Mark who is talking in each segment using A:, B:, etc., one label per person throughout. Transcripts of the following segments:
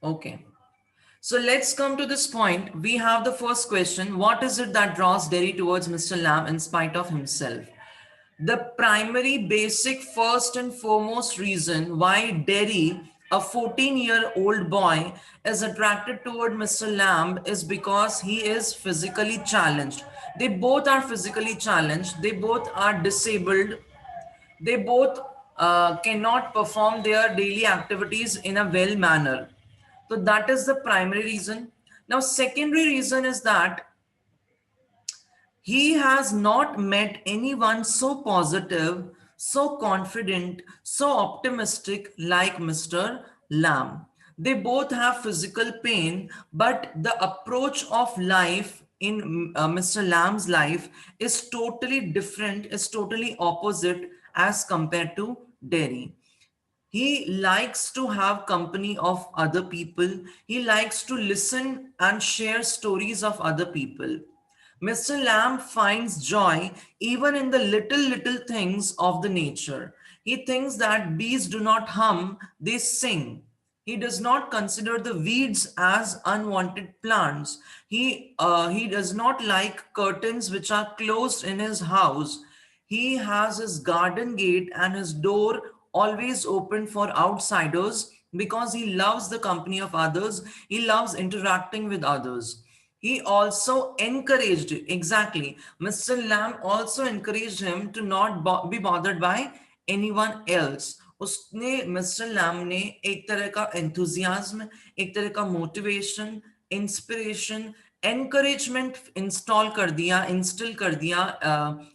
A: Okay. So let's come to this point. We have the first question. What is it that draws Derry towards Mr. Lamb in spite of himself? The primary, basic, first and foremost reason why Derry, a 14-year-old boy, is attracted toward Mr. Lamb is because he is physically challenged. They both are physically challenged. They both are disabled. They both cannot perform their daily activities in a well manner. So that is the primary reason. Now, secondary reason is that he has not met anyone so positive, so confident, so optimistic like Mr. Lamb. They both have physical pain, but the approach of life in Mr. Lamb's life is totally different, is totally opposite as compared to Derry. He likes to have company of other people. He likes to listen and share stories of other people. Mr. Lamb finds joy even in the little things of the nature. He thinks that bees do not hum, they sing. He does not consider the weeds as unwanted plants. He does not like curtains which are closed in his house. He has his garden gate and his door always open for outsiders because he loves the company of others. He loves interacting with others. He also encouraged, exactly, Mr. Lamb also encouraged him to not be bothered by anyone else. उसने Mr Lam ने एक तरह का enthusiasm, एक तरह का motivation, inspiration, encouragement install कर दिया, इंस्टिल कर दिया,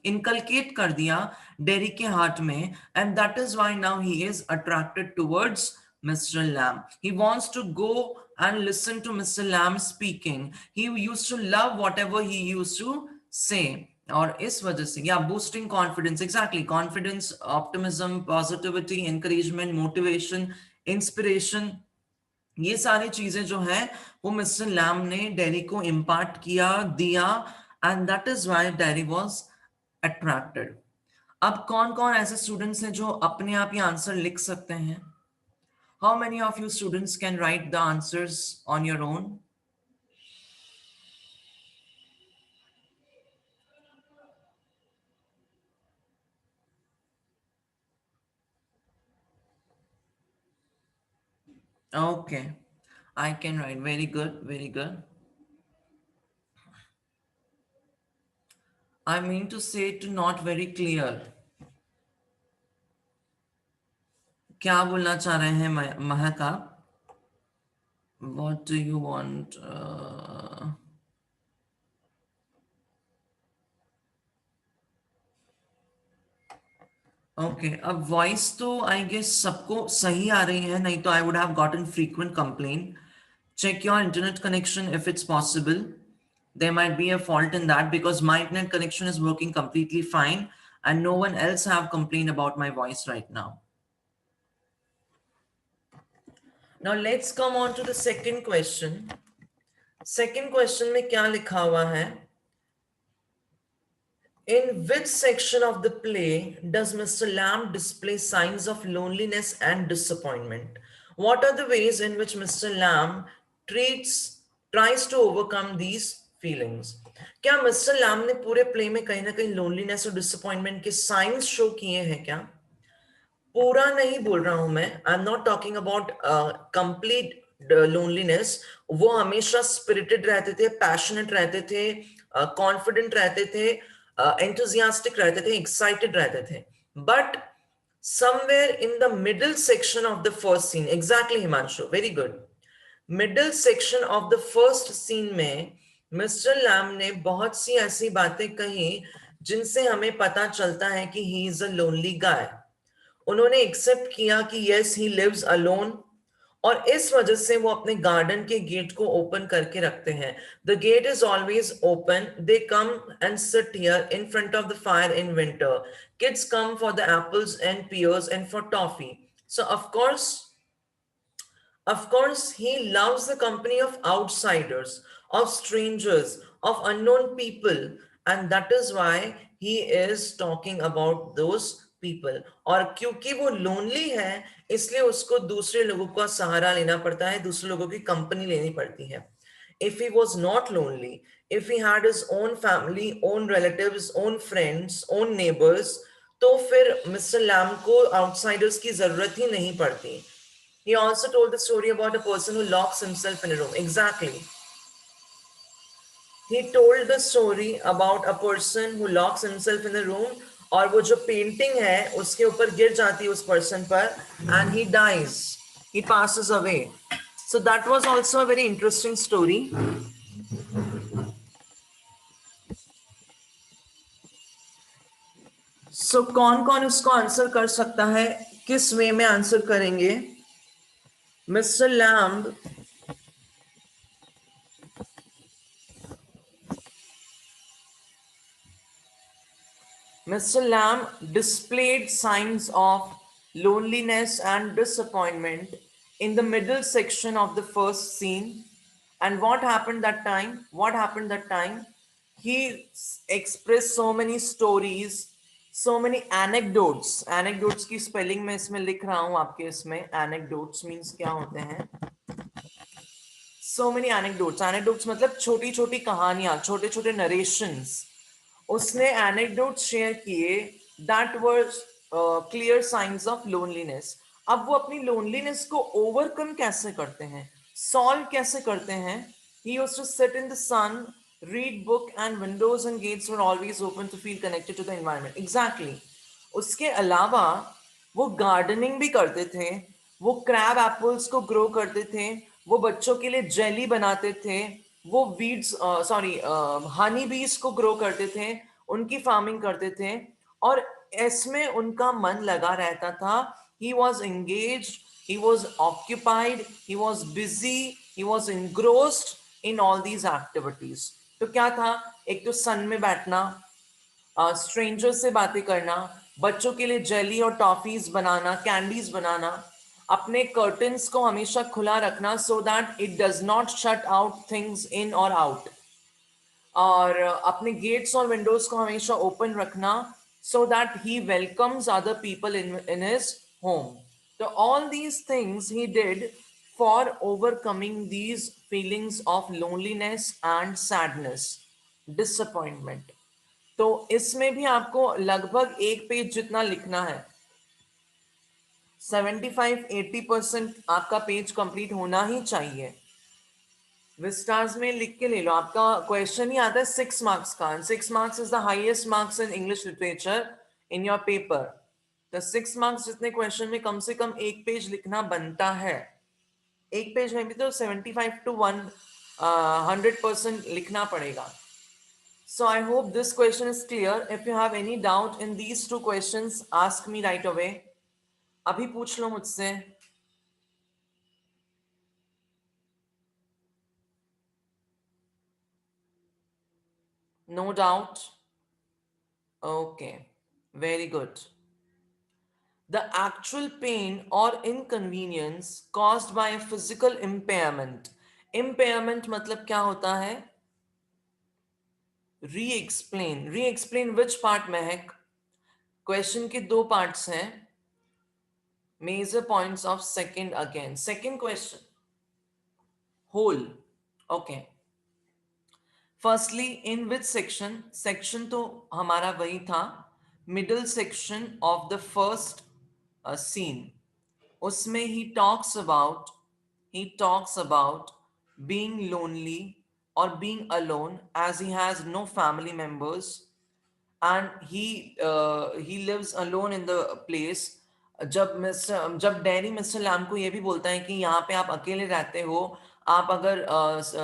A: इनकलकेट कर दिया डेरी के हार्ट में, and that is why now he is attracted towards Mr. Lamb. He wants to go and listen to Mr. Lamb speaking. He used to love whatever he used to say. और इस वजह से या boosting confidence, exactly confidence, optimism, positivity, encouragement, motivation, inspiration, ये सारी चीजें जो है वो मिस्टर लैम ने डेरी को इम्पार्ट किया, दिया, and that is why dairy was attracted. अब कौन कौन ऐसे स्टूडेंट्स हैं जो अपने आप ये आंसर लिख सकते हैं? How many of you students can write the answers on your own? Okay, I can write. Very good, very good. I mean to say to not very clear. क्या बोलना चाह रहे हैं महक आप? What do you want? Okay, अब voice तो I guess सबको सही आ रही है, नहीं तो I would have gotten frequent complain. Check your internet connection if it's possible. There might be a fault in that because my internet connection is working completely fine and no one else have complained about my voice right now. Now let's come on to the second question. Second question में क्या लिखा हुआ है? In which section of the play does Mr. Lamb display signs of loneliness and disappointment? What are the ways in which Mr. Lamb tries to overcome these feelings? क्या Mr Lam ने पूरे play में कहीं ना कहीं loneliness और disappointment के science show किए हैं क्या? पूरा नहीं बोल रहा हूं मैं. I am not talking about complete loneliness. वो हमेशा स्पिरिटेड रहते थे, पैशनेट रहते थे, कॉन्फिडेंट रहते थे, enthusiastic रहते थे, excited रहते थे. But somewhere in the middle section of the first scene, exactly Himanshu, very good. Middle section of the first scene में मिस्टर लैम ने बहुत सी ऐसी बातें कही जिनसे हमें पता चलता है कि he is a lonely guy. उन्होंने एक्सेप्ट किया कि yes he lives alone, और इस वजह से वो अपने गार्डन के गेट को ओपन करके रखते हैं. The gate is always open. They come and sit here in front of the fire in winter. Kids come for the apples and pears and for toffee. So of course he loves the company of outsiders, of strangers, of unknown people, and that is why he is talking about those people. और क्योंकि वो lonely है, इसलिए उसको दूसरे लोगों का सहारा लेना पड़ता है, दूसरे लोगों की कंपनी लेनी पड़ती है. If he was not lonely, if he had his own family, own relatives, own friends, own neighbors, तो फिर मिस्टर लैम को outsiders की जरूरत ही नहीं पड़ती. He also told the story about a person who locks himself in a room. Exactly. He told the story about a person who locks himself in a room, और वो जो painting है उसके ऊपर गिर जाती है उस पर्सन पर, and he dies. He passes away. So that was also a very interesting story. So कौन कौन इसको आंसर कर सकता है, किस वे में आंसर करेंगे? Mister lamb Mr. Lamb displayed signs of loneliness and disappointment in the middle section of the first scene. And what happened that time? What happened that time? He expressed so many stories, so many anecdotes. Anecdotes की spelling मैं इसमें लिख रहा हूँ आपके इसमें. Anecdotes means क्या होते हैं? So many anecdotes. Anecdotes मतलब छोटी छोटी कहानियां, छोटे छोटे narrations. उसने एनेक्डोट्स शेयर किए that were clear signs of loneliness. अब वो अपनी लोनलीनेस को ओवरकम कैसे करते हैं, सॉल्व कैसे करते हैं? He used to sit in the sun, read book, and windows and gates were always open to feel connected to the environment. Exactly. उसके अलावा वो गार्डनिंग भी करते थे, वो क्रैब एप्पल्स को ग्रो करते थे, वो बच्चों के लिए जेली बनाते थे, वो वीड्स सॉरी हनी बीज को ग्रो करते थे, उनकी फार्मिंग करते थे, और इसमें उनका मन लगा रहता था. He was engaged, he was occupied, he was busy, he was engrossed in all these activities. तो क्या था? एक तो सन में बैठना, स्ट्रेंजर्स से बातें करना, बच्चों के लिए जेली और टॉफीज बनाना, कैंडीज बनाना, अपने कर्टन्स को हमेशा खुला रखना so that it does not shut out things in और आउट, और अपने गेट्स और विंडोज को हमेशा ओपन रखना so that he welcomes other people in his home. तो all these things he did for overcoming these feelings of loneliness and sadness, disappointment. तो इसमें भी आपको लगभग एक पेज जितना लिखना है. 75-80% आपका पेज कंप्लीट होना ही चाहिए. विस्टास में लिख के ले लो, आपका क्वेश्चन ही आता है 6 मार्क्स का. 6 marks is the highest marks in English literature in your paper. तो 6 मार्क्स जितने क्वेश्चन में कम से कम एक पेज लिखना बनता है. एक पेज में भी तो 75 to 100% लिखना पड़ेगा. So I hope this question is clear. If you have any doubt in these two questions, ask me right away. अभी पूछ लो मुझसे. No doubt. Okay, very good. The actual pain or inconvenience caused by a physical impairment. Impairment मतलब क्या होता है? Re-explain. Re-explain which part, Mahak? Question के दो parts हैं. Major points of second again. Second question. Whole. Okay. Firstly, in which section? Section तो हमारा वही था, middle section of the first scene. उसमें he talks about being lonely or being alone as he has no family members, and he lives alone in the place. जब Danny mister Lamb को ये भी बोलता है कि यहाँ पे आप अकेले रहते हो, आप अगर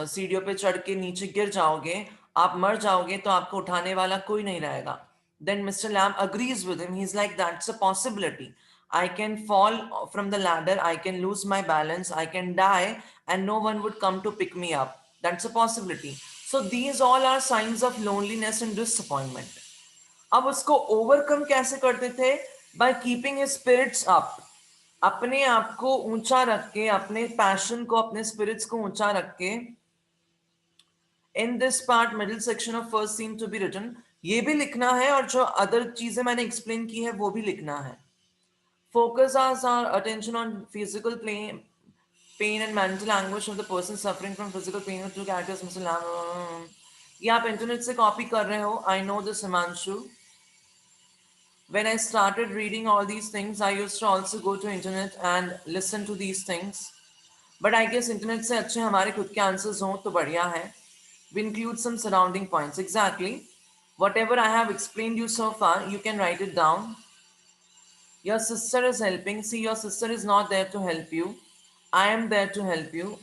A: सीढ़ियों पे चढ़ के नीचे गिर जाओगे, आप मर जाओगे, तो आपको उठाने वाला कोई नहीं रहेगा. Then Mr. Lamb agrees with him. He's like, that's a possibility. I can fall from the ladder, I can lose my balance, I can die, and no one would come to pick me up. That's a possibility. So these all are signs of loneliness and disappointment. अब उसको overcome कैसे करते थे? By keeping his spirits up. अपने आप को ऊंचा रख के, अपने पैशन को, अपने स्पिरिट्स को ऊंचा रख के. In this part, middle section of first scene to be written, ये भी लिखना है और जो अदर चीजें मैंने एक्सप्लेन की है वो भी लिखना है. Focus our attention on physical pain and mental anguish of the person suffering from physical pain with two characters. Mr. Lam. ये आप इंटरनेट से कॉपी कर रहे हो. I know this, Himanshu. When I started reading all these things, I used to also go to internet and listen to these things. But I guess internet से अच्छे हमारे खुद के answers हों तो बढ़िया है. We include some surrounding points. Exactly. Whatever I have explained you so far, you can write it down. Your sister is helping. See, your sister is not there to help you. I am there to help you.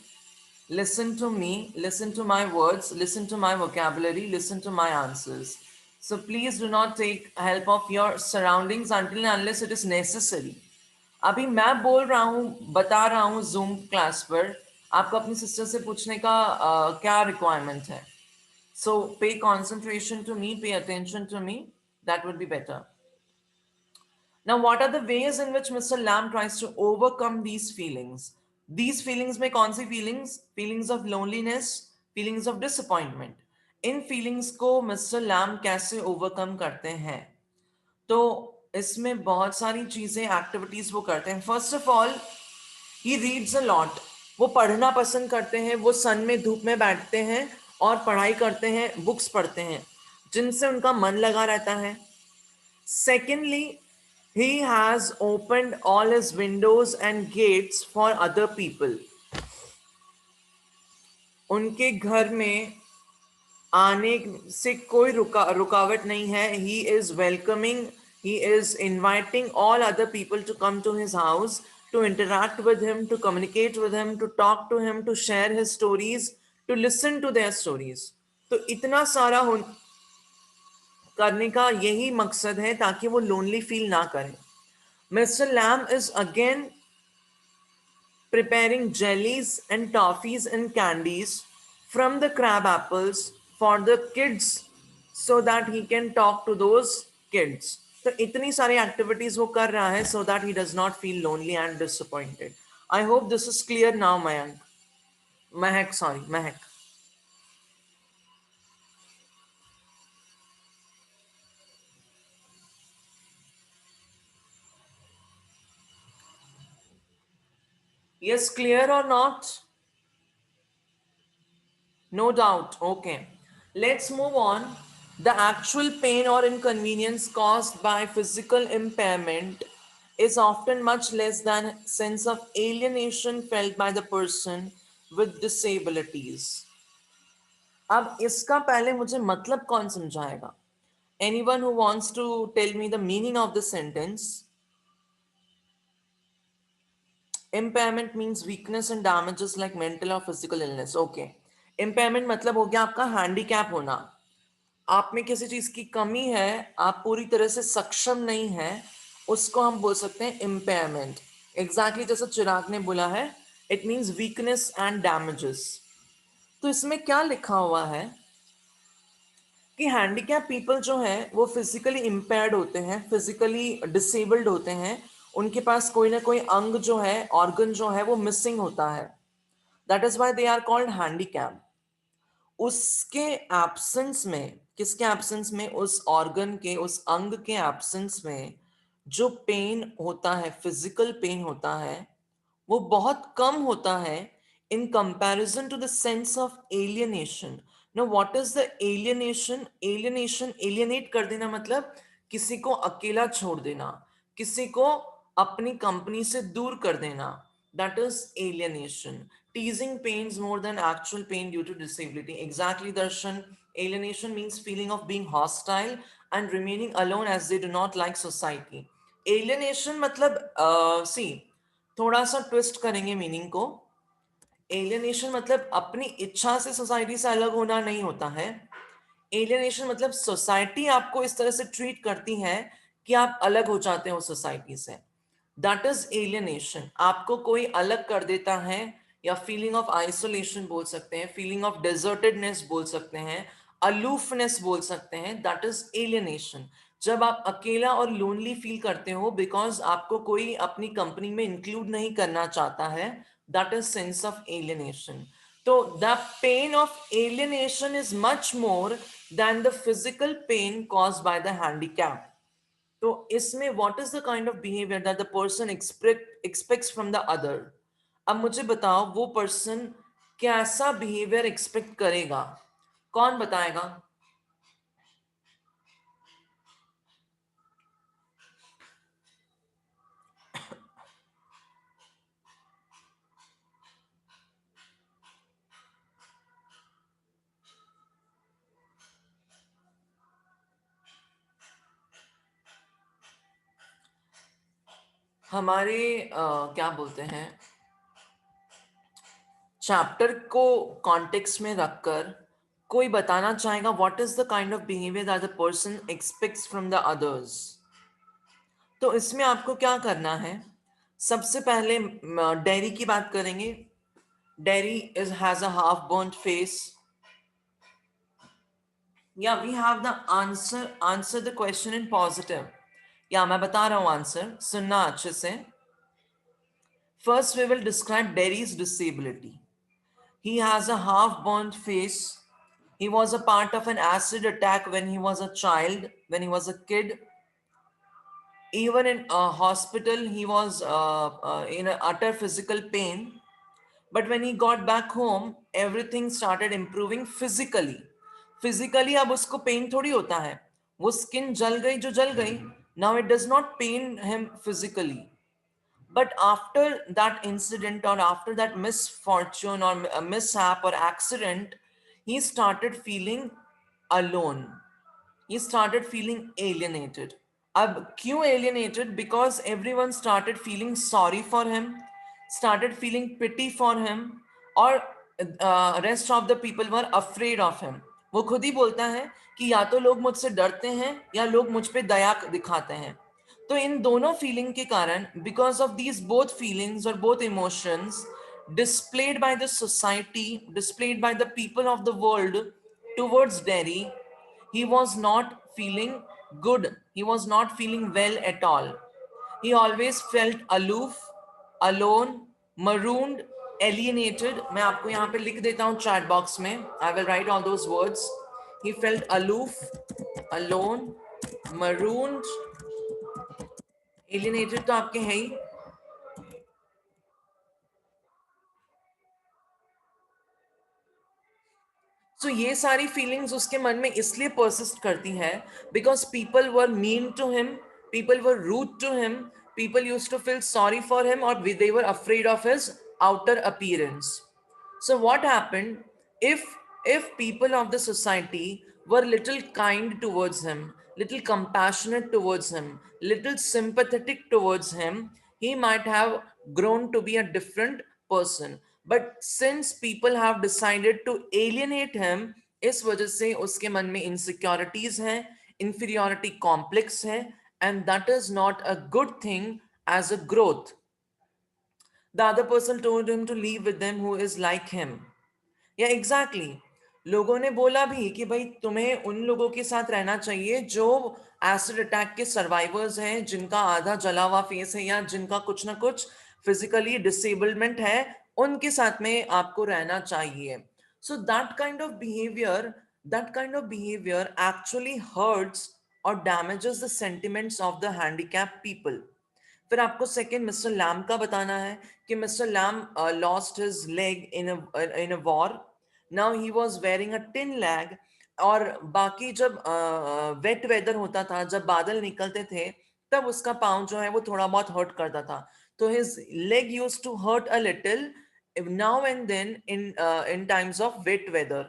A: Listen to me, listen to my words, listen to my vocabulary, listen to my answers. So please do not take help of your surroundings until and unless it is necessary. अभी मैं बोल रहा हूँ, बता रहा हूँ zoom class पर, आपको अपनी सिस्टर से पूछने का क्या रिक्वायरमेंट है. So pay concentration to me, pay attention to me. That would be better. Now, what are the ways in which Mr. Lamb tries to overcome these feelings? These feelings में कौन सी feelings? Feelings of loneliness, feelings of disappointment. In feelings को Mr. Lamb कैसे overcome करते हैं? तो इसमें बहुत सारी चीजें एक्टिविटीज वो करते हैं. First of all, he reads a lot. वो पढ़ना पसंद करते हैं. वो सन में धूप में बैठते हैं और पढ़ाई करते हैं, बुक्स पढ़ते हैं जिनसे उनका मन लगा रहता है. Secondly, he has opened all his windows and gates for other people. उनके घर में आने से कोई रुकावट नहीं है. He is welcoming, he is inviting all other people to come to his house, to interact with him, to communicate with him, to talk to him, to share his stories, to listen to their stories. तो इतना सारा करने का यही मकसद है ताकि वो लोनली फील ना करें. Mr. Lamb is again preparing jellies and toffees and candies from the crab apples for the kids so that he can talk to those kids. तो इतनी सारी एक्टिविटीज वो कर रहा है so that he does not feel lonely and disappointed. I hope this is clear now, Mayank. Mahek. Yes, clear or not? No doubt. Okay. Let's move on. The actual pain or inconvenience caused by physical impairment is often much less than sense of alienation felt by the person with disabilities. अब इसका पहले मुझे मतलब कौन समझाएगा? Anyone who wants to tell me the meaning of the sentence? Impairment means weakness and damages like mental or physical illness. Okay. Impairment मतलब हो गया आपका handicap होना. आप में किसी चीज की कमी है, आप पूरी तरह से सक्षम नहीं है, उसको हम बोल सकते हैं इम्पेयरमेंट. एग्जैक्टली जैसा चिराग ने बोला है, it means weakness and damages. तो इसमें क्या लिखा हुआ है कि हैंडीकैप पीपल जो है वो फिजिकली इम्पेयर्ड होते हैं, फिजिकली डिसेबल्ड होते हैं. उनके पास कोई ना कोई अंग जो है, ऑर्गन जो है वो मिसिंग होता है. That is why they are called handicap. उसके एब्सेंस में, किसके एब्सेंस में? उस ऑर्गन के, उस अंग के एब्सेंस में जो पेन होता है, फिजिकल पेन होता है, वो बहुत कम होता है in comparison to the sense of alienation. No, what is the alienation? Alienation, alienate कर देना मतलब किसी को अकेला छोड़ देना, किसी को अपनी कंपनी से दूर कर देना. That is alienation. Teasing pains more than actual pain due to disability. Exactly, Darshan. Alienation means feeling of being hostile and remaining alone as they do not like society. Alienation मतलब see, थोड़ा सा twist करेंगे meaning को. Alienation मतलब अपनी इच्छा से society से अलग होना नहीं होता है. एलियनेशन मतलब सोसाइटी आपको इस तरह से ट्रीट करती है कि आप अलग हो जाते हो सोसाइटी से. That is alienation. आपको कोई अलग कर देता है, या फीलिंग ऑफ आइसोलेशन बोल सकते हैं, फीलिंग ऑफ डेजर्टेडनेस बोल सकते हैं, अलूफनेस बोल सकते हैं. That is alienation. जब आप अकेला और लोनली फील करते हो बिकॉज आपको कोई अपनी कंपनी में इंक्लूड नहीं करना चाहता है, that is sense of alienation. So the pain of alienation is much more than the physical pain caused by the handicap. तो इसमें what is the kind of behavior that the person expects from the other? अब मुझे बताओ वो person कैसा behavior expect करेगा? कौन बताएगा? हमारे क्या बोलते हैं, चैप्टर को कॉन्टेक्स्ट में रखकर कोई बताना चाहेगा what is the kind of behaviour that the person aspects from the others? तो इसमें आपको क्या करना है? सबसे पहले डेरी की बात करेंगे. Derry is has a half burned face. या we have the answer the question in positive. या मैं बता रहा हूं आंसर, सुनना अच्छे से. First we will describe Derry's disability. He has a half-burnt face. He was a part of an acid attack when he was a child, when he was a kid. Even in a hospital, he was in a utter physical pain. But when he got back home, everything started improving physically. Physically, अब उसको pain थोड़ी होता है. वो skin जल गई जो जल गई. Now it does not pain him physically. But after that incident or after that misfortune or a mishap or accident, he started feeling alone. He started feeling alienated. अब क्यों alienated? Because everyone started feeling sorry for him, started feeling pity for him, और rest of the people were afraid of him. वो खुद ही बोलता है कि या तो लोग मुझसे डरते हैं या लोग मुझ पे दया दिखाते हैं. तो इन दोनों फीलिंग के कारण, because of these both feelings और both emotions displayed by the society, displayed by the people of the world towards Derry, he was not feeling good. He was not feeling well at all. He always felt aloof, alone, marooned, alienated. मैं आपको यहाँ पे लिख देता हूँ chat box में. I will write all those words. He felt aloof, alone, marooned, alienated तो आपके है ही. So ये सारी फीलिंग्स उसके मन में इसलिए परसिस्ट करती है because people were mean to him, people were rude to him, people used to feel sorry for him और they were afraid of his outer appearance. So what happened if people of the society were little kind towards him, little compassionate towards him, little sympathetic towards him, he might have grown to be a different person. But since people have decided to alienate him, इस वजह से उसके मन में insecurities हैं, inferiority complex है, and that is not a good thing as a growth. The other person told him to leave with them who is like him. या exactly लोगों ने बोला भी कि भाई तुम्हें उन लोगों के साथ रहना चाहिए जो एसिड अटैक के सर्वाइवर्स हैं, जिनका आधा जला हुआ फेस है या जिनका कुछ ना कुछ फिजिकली डिसेबलमेंट है, उनके साथ में आपको रहना चाहिए. So that kind of behaviour actually hurts और damages the sentiments of the handicap people. फिर आपको सेकंड मिस्टर लैम का बताना है कि mister Lamb lost his leg in a war. Now he was wearing a tin leg. और बाकी जब वेट वेदर होता था, जब बादल निकलते थे, तब उसका पाँव जो है वो थोड़ा बहुत हर्ट करता था. तो his leg used to hurt a little now and then in times of wet weather.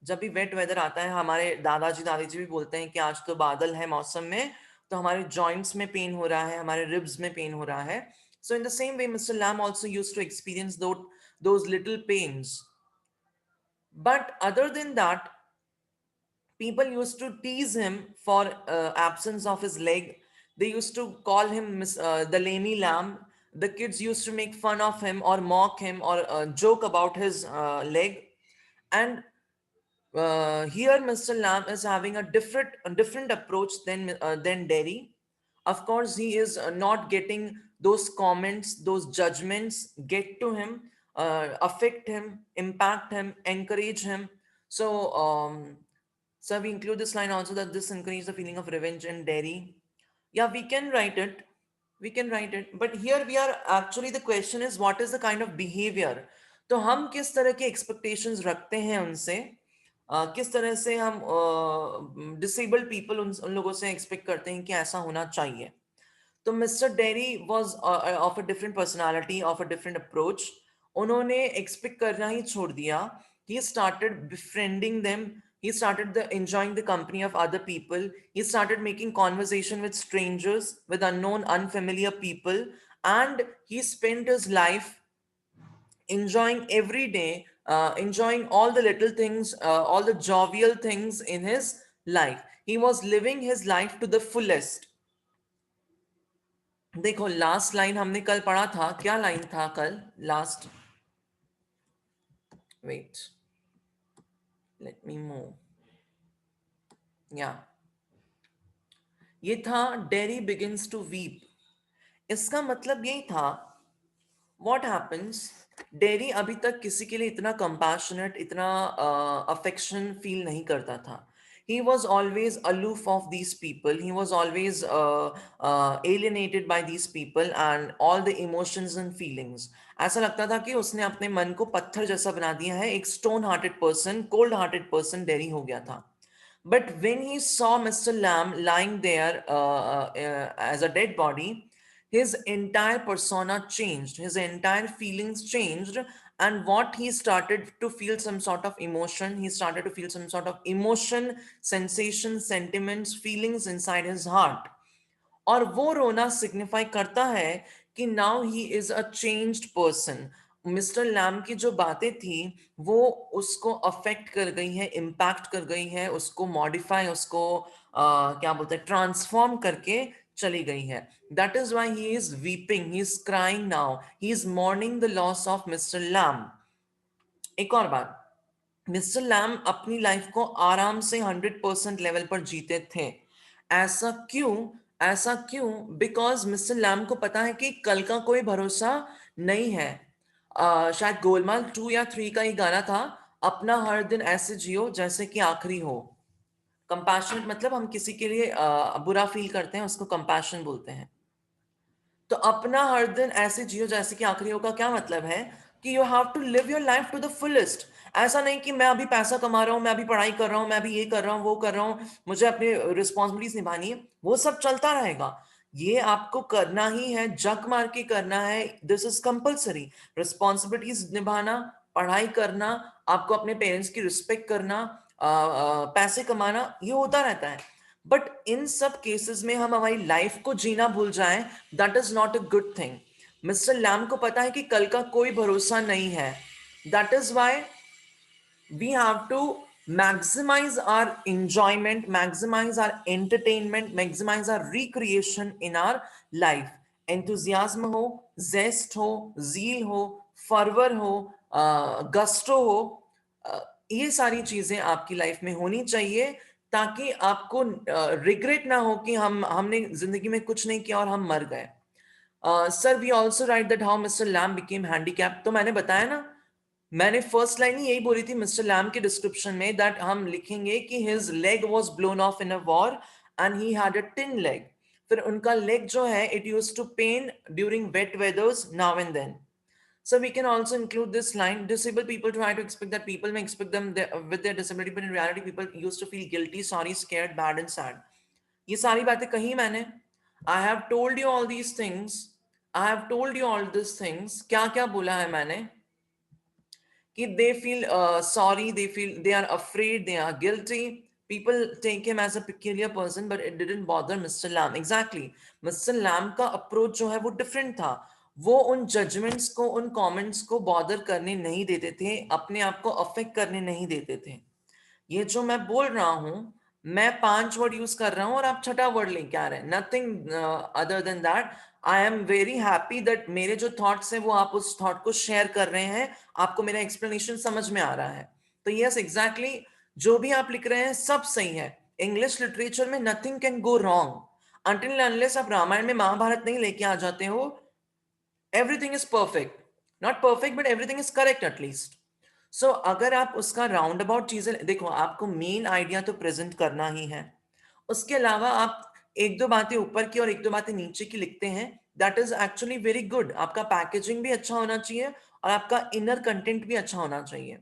A: जब भी वेट वेदर आता है, हमारे दादाजी दादी जी भी बोलते हैं कि आज तो बादल है मौसम में, तो हमारे जॉइंट्स में पेन हो रहा है, हमारे रिब्स में पेन हो रहा है. So in the same way mister Lamb also used to experience those little pains. But other than that, people used to tease him for absence of his leg. They used to call him the Lamy Lamb. The kids used to make fun of him or mock him or joke about his leg. And here Mr. Lamb is having a different approach than Derry. Of course, he is not getting those comments, those judgments get to him. affect him, impact him, encourage him. So, so we include this line also that this encourages the feeling of revenge in Derry. Yeah, we can write it. We can write it. But here we are actually the question is what is the kind of behavior? तो हम किस तरह के expectations रखते हैं उनसे, किस तरह से हम डिसेबल्ड पीपल उन लोगों से एक्सपेक्ट करते हैं कि ऐसा होना चाहिए. तो mister dairy was of a different personality, of a different approach. उन्होंने एक्सपेक्ट करना ही छोड़ दिया. He started befriending them. He started enjoying the company of other people. He started making conversation with strangers, with unknown, unfamiliar people, and he spent his life enjoying every day, enjoying all the little things, all the jovial things in his life. He was living his life to the fullest. देखो last line हमने कल पढ़ा था, क्या line था कल last? Wait, let me move. या ये था डेरी बिगिंस टू वीप. इसका मतलब यही था व्हाट हैपेंस. डेरी अभी तक किसी के लिए इतना कंपैशनेट, इतना अफेक्शन फील नहीं करता था. He was always aloof of these people. He was always alienated by these people and all the emotions and feelings. ऐसा लगता था कि उसने अपने मन को पत्थर जैसा बना दिया है. एक stone hearted person, cold hearted person dairy हो गया था. But when he saw Mr. Lamb lying there as a dead body, his entire persona changed, his entire feelings changed, and what he started to feel some sort of emotion, he started to feel some sort of emotion, sensation, sentiments, feelings inside his heart. और वो रोना signify करता है कि now he is a changed person. Mister Lamb की जो बातें थी वो उसको अफेक्ट कर गई है, इम्पैक्ट कर गई है, उसको मॉडिफाई, उसको क्या बोलते हैं, ट्रांसफॉर्म करके चली गई है. That is why he is weeping, he is crying now, he is mourning the loss of mister Lamb. एक और बात, मिस्टर लैम अपनी लाइफ को आराम से 100% लेवल पर जीते थे. ऐसा क्यों? ऐसा क्यों? बिकॉज मिस्टर लैम को पता है कि कल का कोई भरोसा नहीं है. शायद गोलमाल 2 या 3 का ही गाना था, अपना हर दिन ऐसे जियो जैसे कि आखिरी हो. कंपैशनेट मतलब हम किसी के लिए बुरा फील करते हैं, उसको कंपैशन बोलते हैं. तो अपना हर दिन ऐसे जियो जैसे कि आखिरी हो का क्या मतलब है कि you have to live your life to the fullest. ऐसा नहीं कि मैं अभी पैसा कमा रहा हूँ, मैं अभी पढ़ाई कर रहा हूँ, मैं अभी ये कर रहा हूँ, वो कर रहा हूँ, मुझे अपनी रिस्पॉन्सिबिलिटीज निभानी है. वो सब चलता रहेगा. ये आपको करना ही है, जग मार के करना है. This is compulsory. रिस्पॉन्सिबिलिटीज निभाना, पढ़ाई करना, आपको अपने पेरेंट्स की रिस्पेक्ट करना, पैसे कमाना, ये होता रहता है. बट इन सब केसेस में हम हमारी लाइफ को जीना भूल जाएं, that is not a good thing. Mr Lamb को पता है कि कल का कोई भरोसा नहीं है. That is why we have to maximize our enjoyment, maximize our entertainment, maximize our recreation in our life. Enthusiasm हो, zest हो, zeal हो, fervor हो, gusto हो, ये सारी चीजें आपकी लाइफ में होनी चाहिए ताकि आपको रिग्रेट ना हो कि हमने जिंदगी में कुछ नहीं किया और हम मर गए. Sir we also write that how Mr Lamb became handicap. तो मैंने बताया ना, मैंने फर्स्ट लाइन ही यही बोली थी मिस्टर लैम के डिस्क्रिप्शन में, दैट हम लिखेंगे कि his leg was blown off in a war and he had a tin leg. फिर उनका लेग जो है it used to pain during wet weathers now and then. So we can also include this line, disabled people try to expect that people may expect them with their disability, but in reality people used to feel guilty, sorry, scared, bad and sad. ये सारी बातें कही मैंने. I have told you all these things. I have told you all these things. क्या क्या बोला है मैंने कि they feel sorry, they feel they are afraid, they are guilty. People take him as a peculiar person, but it didn't bother Mr. Lamb. Exactly. Mr. Lamb का approach जो है वो different था. वो उन judgments को, उन comments को bother करने नहीं देते थे, अपने आप को affect करने नहीं देते थे. ये जो मैं बोल रहा हूं, मैं 5 वर्ड यूज कर रहा हूं और आप छठा वर्ड लेके आ रहे हैं. Nothing other than that. I am very happy that मेरे जो थॉट्स हैं वो आप उस थॉट को शेयर कर रहे हैं, आपको मेरा एक्सप्लेनेशन समझ में आ रहा है. तो यस एग्जैक्टली, जो भी आप लिख रहे हैं सब सही है. इंग्लिश लिटरेचर में nothing can go wrong until unless आप रामायण में महाभारत नहीं लेके आ जाते हो. Everything is perfect. Not perfect but everything is correct at least. So अगर आप उसका राउंड अबाउट चीजें देखो, आपको मेन आइडिया तो प्रेजेंट करना ही है, उसके अलावा आप एक दो बातें ऊपर की और एक दो बातें नीचे की लिखते हैं, that is actually very good. आपका पैकेजिंग भी अच्छा होना चाहिए और आपका इनर कंटेंट भी अच्छा होना चाहिए।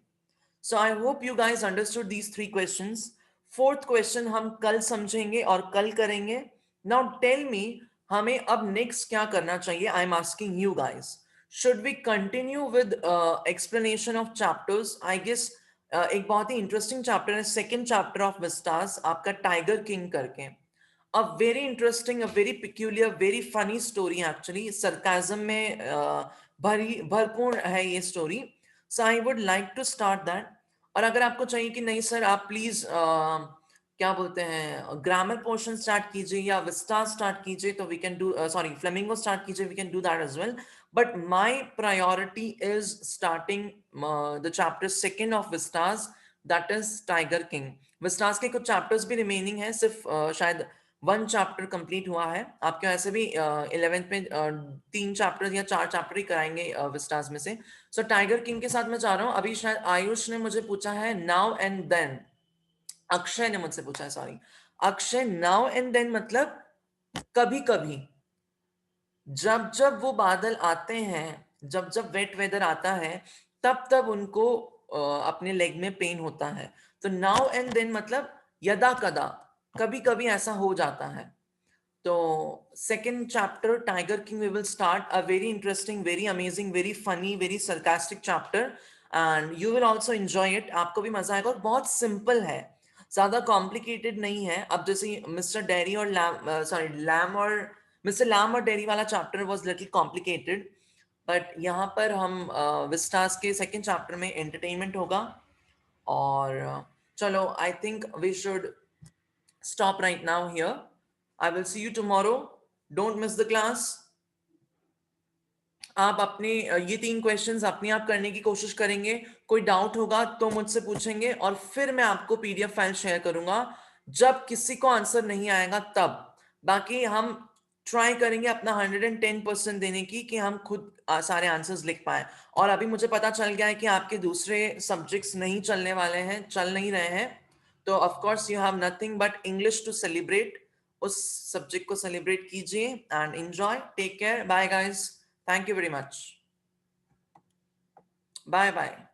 A: So I hope you guys understood these 3 questions. Fourth question हम कल समझेंगे और कल करेंगे। नाउ टेल मी, हमें अब नेक्स्ट क्या करना चाहिए? I am asking you guys, should we continue with explanation of chapters? I guess एक बहुत ही इंटरेस्टिंग चैप्टर है, सेकेंड चैप्टर ऑफ विस्टास, आपका टाइगर किंग करके। A very interesting, a very peculiar, very funny story, actually sarcasm में भरी भरपूर है ये story. So I would like to start that. और अगर आपको चाहिए कि नहीं सर आप प्लीज क्या बोलते हैं ग्रामर पोर्शन स्टार्ट कीजिए या विस्टा स्टार्ट कीजिए, तो we can do, sorry Flamingo start कीजिए, we can do that as well. But my priority is starting the chapter second of Vistas, that is Tiger King. Vistas के कुछ chapters भी remaining है, सिर्फ शायद 1 chapter complete हुआ है। आपके वैसे भी 11th में 3 चैप्टर या 4 चैप्टर ही कराएंगे विस्टास में से। सो टाइगर किंग के साथ मैं चाह रहा हूँ, अभी शायद आयुष ने मुझे पूछा है नाउ एंड देन, अक्षय ने मुझसे पूछा है, sorry Akshay, now and then मतलब कभी कभी, जब जब वो बादल आते हैं, जब जब वेट वेदर आता है, तब तब उनको अपने लेग में पेन होता है। तो नाउ एंड देन मतलब यदा कदा, कभी कभी ऐसा हो जाता है। तो second chapter Tiger King we will start, a very interesting, very amazing, very funny, very sarcastic chapter, and you will also enjoy it. आपको भी मजा आएगा और बहुत सिंपल है, ज्यादा कॉम्प्लिकेटेड नहीं है। अब जैसे मिस्टर डेरी और लैम, सॉरी लैम और मिस्टर लैम और डेरी वाला chapter was little complicated, but यहाँ पर हम विस्टास के सेकेंड चैप्टर में एंटरटेनमेंट होगा। और चलो, I think we should stop right now here. I will see you tomorrow. Don't miss the class. आप अपने ये 3 क्वेश्चंस अपने आप करने की कोशिश करेंगे, कोई डाउट होगा तो मुझसे पूछेंगे और फिर मैं आपको पीडीएफ फाइल शेयर करूंगा जब किसी को आंसर नहीं आएगा तब। बाकी हम ट्राई करेंगे अपना 110% देने की कि हम खुद सारे आंसर्स लिख पाए। और अभी मुझे पता चल गया है कि आपके दूसरे सब्जेक्ट्स नहीं चलने वाले हैं, चल नहीं रहे हैं, तो of course you have nothing but English to celebrate. उस सब्जेक्ट को सेलिब्रेट कीजिए and enjoy. Take care, bye guys, thank you very much. Bye bye.